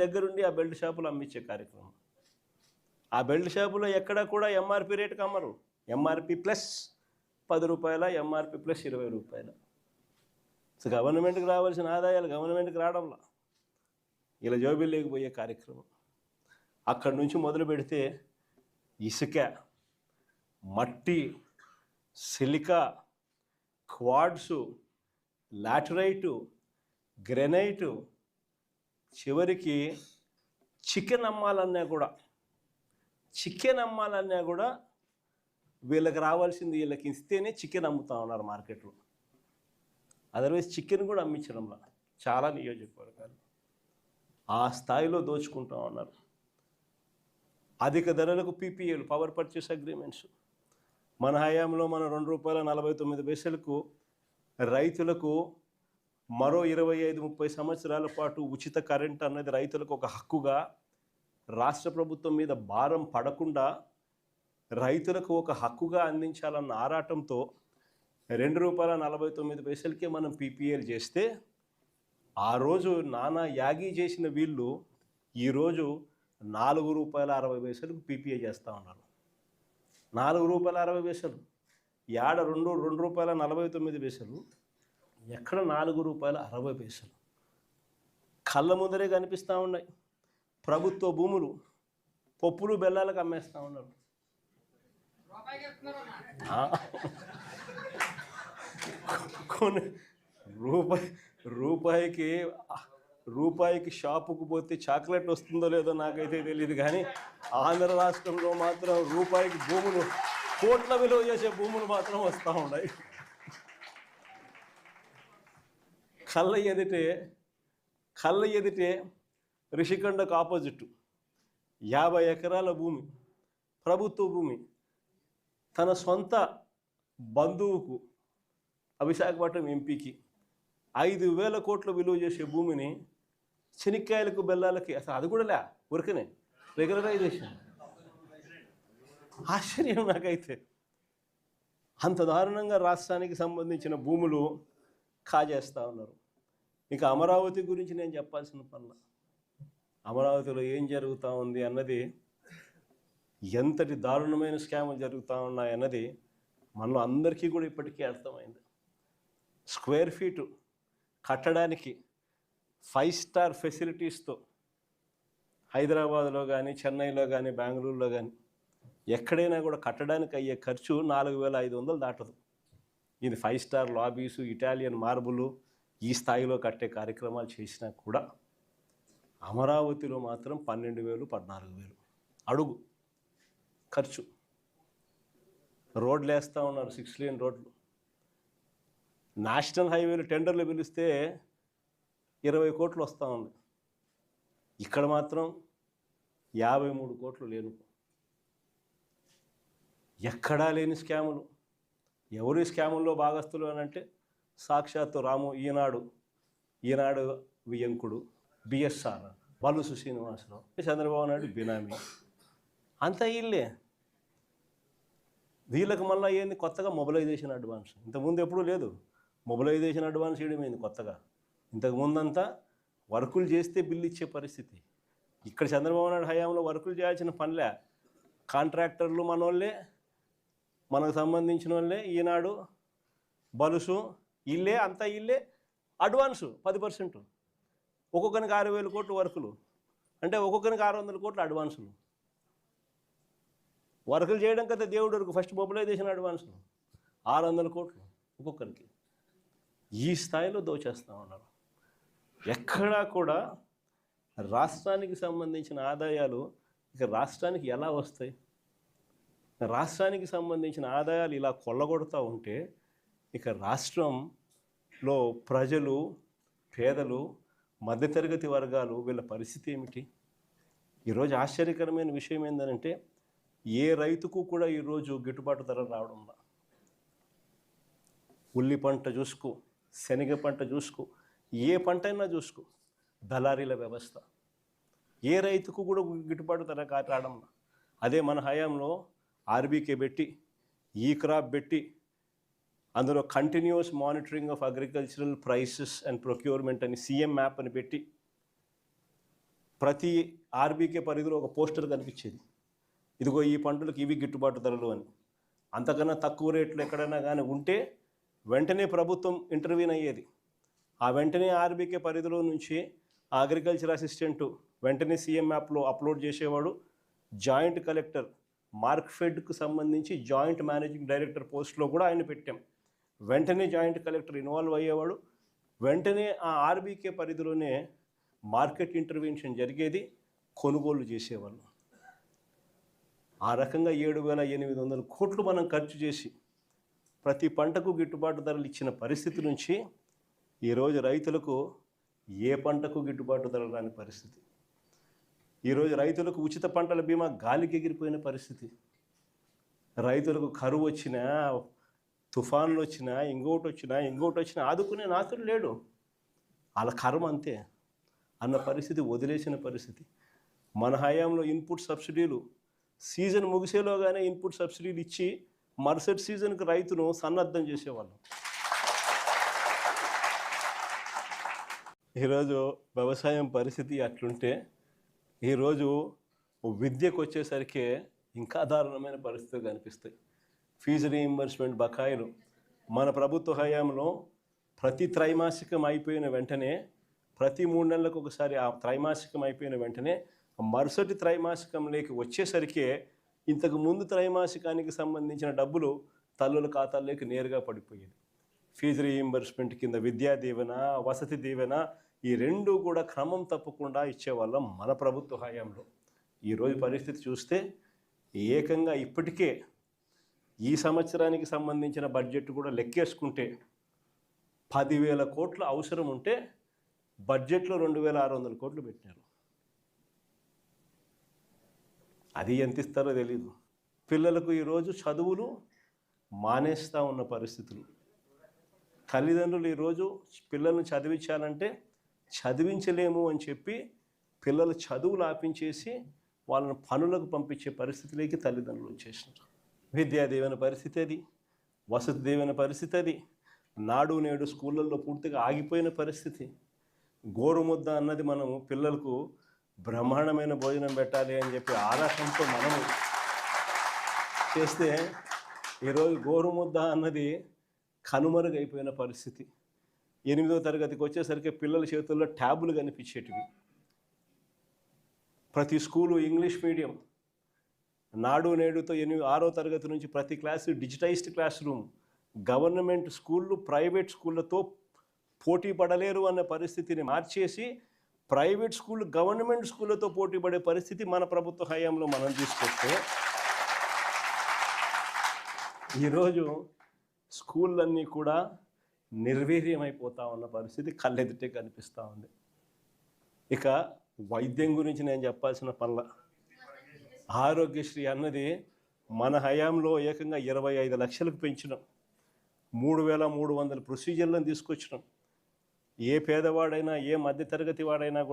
దగ్గరుండి ఆ బెల్ట్ షాపులు అమ్మించే కార్యక్రమం. ఆ బెల్ట్ షాపులో ఎక్కడ కూడా ఎంఆర్పి రేటుకి అమ్మరు. MRP plus ₹10, MRP plus ₹20. So గవర్నమెంట్కి రావాల్సిన ఆదాయాలు గవర్నమెంట్కి రావడంలా, ఇలా జోబీల్లోకి పోయే కార్యక్రమం. అక్కడి నుంచి మొదలు పెడితే ఇసుక, మట్టి, సిలికా, క్వాడ్సు, లాటరైటు, గ్రెనైటు, చివరికి చికెన్ అమ్మాలన్నా కూడా వీళ్ళకి రావాల్సింది వీళ్ళకి ఇస్తేనే చికెన్ అమ్ముతా ఉన్నారు మార్కెట్లో. అదర్వైజ్ చికెన్ కూడా అమ్మించడంలా చాలా నియోజకవర్గాలు ఆ స్థాయిలో దోచుకుంటా ఉన్నారు. అధిక ధరలకు పీపీఏలు, పవర్ పర్చేస్ అగ్రిమెంట్స్. మన హయాంలో మన ₹2.49 రైతులకు మరో 25-30 సంవత్సరాల పాటు ఉచిత కరెంట్ అన్నది రైతులకు ఒక హక్కుగా, రాష్ట్ర ప్రభుత్వం మీద భారం పడకుండా రైతులకు ఒక హక్కుగా అందించాలన్న ఆరాటంతో ₹2.49కే మనం పీపీఏలు చేస్తే, ఆ రోజు నానా యాగి చేసిన వీళ్ళు ఈరోజు ₹4.60 పీపీఏ చేస్తూ ఉన్నారు. ₹4.60 ఏడ ₹2.49, ఎక్కడ ₹4.60. కళ్ళ ముందరే కనిపిస్తూ ఉన్నాయి. ప్రభుత్వ భూములు పప్పులు బెల్లాలకు అమ్మేస్తూ ఉన్నారు. కొన్ని రూపాయికి షాపుకు పోతే చాక్లెట్ వస్తుందో లేదో నాకైతే తెలియదు, కానీ ఆంధ్ర రాష్ట్రంలో మాత్రం రూపాయికి భూములు, కోట్ల విలువ చేసే భూములు మాత్రం వస్తూ ఉన్నాయి. కళ్ళ ఎదిటే రిషికొండకు ఆపోజిట్ 50 ఎకరాల భూమి, ప్రభుత్వ భూమి, తన సొంత బంధువుకు, విశాఖపట్నం ఎంపీకి 5,000 కోట్ల విలువ చేసే భూమిని శనిక్కాయలకు బెల్లాలకి, అసలు అది కూడా ఊరికనే రెగ్యులరైజేషన్. ఆశ్చర్యం నాకైతే. అంత దారుణంగా రాష్ట్రానికి సంబంధించిన భూములు కాజేస్తూ ఉన్నారు. ఇక అమరావతి గురించి నేను చెప్పాల్సిన పనుల, అమరావతిలో ఏం జరుగుతూ ఉంది అన్నది, ఎంతటి దారుణమైన స్కాములు జరుగుతూ ఉన్నాయన్నది మనలో అందరికీ కూడా ఇప్పటికీ అర్థమైంది. స్క్వేర్ ఫీటు కట్టడానికి 5 స్టార్ ఫెసిలిటీస్తో హైదరాబాద్లో కానీ, చెన్నైలో కానీ, బెంగళూరులో కానీ ఎక్కడైనా కూడా కట్టడానికి అయ్యే ఖర్చు 4,500 దాటదు. ఇది 5 స్టార్ లాబీసు, ఇటాలియన్ మార్బులు, ఈ స్థాయిలో కట్టే కార్యక్రమాలు చేసినా కూడా అమరావతిలో మాత్రం 12,000, 14,000 అడుగు ఖర్చు. రోడ్లు వేస్తూ ఉన్నారు, 6 లేన్ రోడ్లు. నేషనల్ హైవేలు టెండర్లు పిలిస్తే 20 కోట్లు వస్తూ ఉంది. ఇక్కడ మాత్రం 53 కోట్లు లేను. ఎక్కడా లేని స్కాములు. ఎవరి స్కాముల్లో భాగస్తులు అని అంటే సాక్షాత్తు ఈనాడు వియంకుడు, బిఎస్ఆర్, బలుసు శ్రీనివాసరావు, చంద్రబాబు నాయుడు బినామీ, అంతా వీళ్ళే. వీళ్ళకి మళ్ళీ ఏంది కొత్తగా మొబిలైజేషన్ అడ్వాన్స్. ఇంతకుముందు ఎప్పుడూ లేదు మొబిలైజేషన్ అడ్వాన్స్ ఇవ్వడమైంది కొత్తగా. ఇంతకుముందంతా వర్కులు చేస్తే బిల్లు ఇచ్చే పరిస్థితి. ఇక్కడ చంద్రబాబు నాయుడు హయాంలో వర్కులు చేయాల్సిన పనిలే. కాంట్రాక్టర్లు మనోళ్ళే, మనకు సంబంధించిన వాళ్ళే, ఈనాడు, బలుసు, ఇల్లే, అంతా ఇల్లే. అడ్వాన్సు 10%, ఒక్కొక్కరికి 6,000 కోట్లు వర్కులు, అంటే ఒక్కొక్కరికి 600 కోట్లు అడ్వాన్సులు. వర్కులు చేయడం కదా దేవుడు వరకు. ఫస్ట్ మొబిలైజేషన్ అడ్వాన్సులు 600 కోట్లు ఒక్కొక్కరికి. ఈ స్థాయిలో దోచేస్తూ ఉన్నారు. ఎక్కడా కూడా రాష్ట్రానికి సంబంధించిన ఆదాయాలు ఇక రాష్ట్రానికి ఎలా వస్తాయి? రాష్ట్రానికి సంబంధించిన ఆదాయాలు ఇలా కొల్లగొడుతూ ఉంటే ఇక రాష్ట్రంలో ప్రజలు, పేదలు, మధ్యతరగతి వర్గాలు, వీళ్ళ పరిస్థితి ఏమిటి? ఈరోజు ఆశ్చర్యకరమైన విషయం ఏంటంటే ఏ రైతుకు కూడా ఈరోజు గిట్టుబాటు ధర రావడంలా. ఉల్లి పంట చూసుకో, శనగ పంట చూసుకో, ఏ పంట అయినా చూసుకో, దళారీల వ్యవస్థ. ఏ రైతుకు కూడా గిట్టుబాటు ధర రావడంలా. అదే మన హయాంలో ఆర్బీకే పెట్టి, ఈ క్రాప్ పెట్టి, అందులో continuous monitoring of agricultural prices and procurement అని సీఎం మ్యాప్ అని పెట్టి ప్రతి ఆర్బీకే పరిధిలో ఒక పోస్టర్ కనిపించేది, ఇదిగో ఈ పంటలకు ఇవి గిట్టుబాటు ధరలు అని. అంతకన్నా తక్కువ రేట్లు ఎక్కడైనా కానీ ఉంటే వెంటనే ప్రభుత్వం ఇంటర్వ్యూన్ అయ్యేది. ఆ వెంటనే ఆర్బీకే పరిధిలో నుంచి అగ్రికల్చర్ అసిస్టెంటు వెంటనే సీఎం యాప్లో అప్లోడ్ చేసేవాడు. జాయింట్ కలెక్టర్ మార్క్ఫెడ్కు సంబంధించి జాయింట్ మేనేజింగ్ డైరెక్టర్ పోస్ట్లో కూడా ఆయన పెట్టాం. వెంటనే జాయింట్ కలెక్టర్ ఇన్వాల్వ్ అయ్యేవాడు. వెంటనే ఆ ఆర్బీకే పరిధిలోనే మార్కెట్ ఇంటర్వెన్షన్ జరిగేది, కొనుగోలు చేసేవాళ్ళు. ఆ రకంగా 7,800 కోట్లు మనం ఖర్చు చేసి ప్రతి పంటకు గిట్టుబాటు ధరలు ఇచ్చిన పరిస్థితి నుంచి ఈరోజు రైతులకు ఏ పంటకు గిట్టుబాటు ధరలు రాని పరిస్థితి. ఈరోజు రైతులకు ఉచిత పంటల బీమా గాలికి ఎగిరిపోయిన పరిస్థితి. రైతులకు కరువు వచ్చినా, తుఫాన్లు వచ్చినా, ఇంకోటి వచ్చినా ఆదుకునే నాతుడు లేడు. వాళ్ళ కర్మ అంతే అన్న పరిస్థితి, వదిలేసిన పరిస్థితి. మన హయాంలో ఇన్పుట్ సబ్సిడీలు సీజన్ ముగిసేలోగానే ఇన్పుట్ సబ్సిడీలు ఇచ్చి మరుసటి సీజన్కి రైతును సన్నద్ధం చేసేవాళ్ళం. ఈరోజు వ్యవసాయం పరిస్థితి అట్లుంటే ఈరోజు విద్యకు వచ్చేసరికి ఇంకా దారుణమైన పరిస్థితులు కనిపిస్తాయి. ఫీజు రీయింబర్స్మెంట్ బకాయిలు మన ప్రభుత్వ హయాంలో ప్రతి త్రైమాసికం అయిపోయిన వెంటనే, ప్రతి 3 నెలలకు ఒకసారి ఆ త్రైమాసికం అయిపోయిన వెంటనే మరుసటి త్రైమాసికంలోకి వచ్చేసరికి ఇంతకు ముందు త్రైమాసికానికి సంబంధించిన డబ్బులు తల్లుల ఖాతాల్లోకి నేరుగా పడిపోయేది. ఫీజు రీయింబర్స్మెంట్ కింద విద్యా దీవెన, వసతి దీవెన ఈ రెండు కూడా క్రమం తప్పకుండా ఇచ్చేవాళ్ళం మన ప్రభుత్వ హయాంలో. ఈరోజు పరిస్థితి చూస్తే ఏకంగా ఇప్పటికే ఈ సంవత్సరానికి సంబంధించిన బడ్జెట్ కూడా లెక్కేసుకుంటే 10,000 కోట్ల అవసరం ఉంటే బడ్జెట్లో 2,600 కోట్లు పెట్టినారు. అది ఎంత ఇస్తారో తెలీదు. పిల్లలకు ఈరోజు చదువులు మానేస్తూ ఉన్న పరిస్థితులు. తల్లిదండ్రులు ఈరోజు పిల్లల్ని చదివించాలంటే చదివించలేము అని చెప్పి పిల్లలు చదువులు ఆపించేసి వాళ్ళని పనులకు పంపించే పరిస్థితిలోకి తల్లిదండ్రులు వచ్చేసినారు. విద్యా దీవెన పరిస్థితి అది, వసతి దీవెన పరిస్థితి అది, నాడు నేడు స్కూళ్ళల్లో పూర్తిగా ఆగిపోయిన పరిస్థితి. గోరుముద్ద అన్నది మనము పిల్లలకు బ్రహ్మాండమైన భోజనం పెట్టాలి అని చెప్పి ఆరాటంతో మనము చేస్తే ఈరోజు గోరుముద్ద అన్నది కనుమరుగైపోయిన పరిస్థితి. 8వ తరగతికి వచ్చేసరికి పిల్లల చేతుల్లో ట్యాబులు కనిపించేటివి. ప్రతి స్కూలు ఇంగ్లీష్ మీడియం. నాడు నేడుతో 6వ తరగతి నుంచి ప్రతి class digitised class room. Government స్కూళ్ళు ప్రైవేట్ స్కూళ్ళతో పోటీ పడలేరు అన్న పరిస్థితిని మార్చేసి ప్రైవేట్ స్కూళ్ళు గవర్నమెంట్ స్కూళ్ళతో పోటీ పడే పరిస్థితి మన ప్రభుత్వ హయాంలో మనం తీసుకొస్తే ఈరోజు స్కూళ్ళన్నీ కూడా నిర్వీర్యమైపోతా ఉన్న పరిస్థితి కళ్ళెదుటే కనిపిస్తూ ఉంది. ఇక వైద్యం గురించి నేను చెప్పాల్సిన పనుల, ఆరోగ్యశ్రీ అన్నది మన హయాంలో ఏకంగా 25 లక్షలకు పెంచినాం. 3,300 ప్రొసీజర్లను తీసుకొచ్చినాం. ఏ పేదవాడైనా, ఏ మధ్యతరగతి వాడైనా కూడా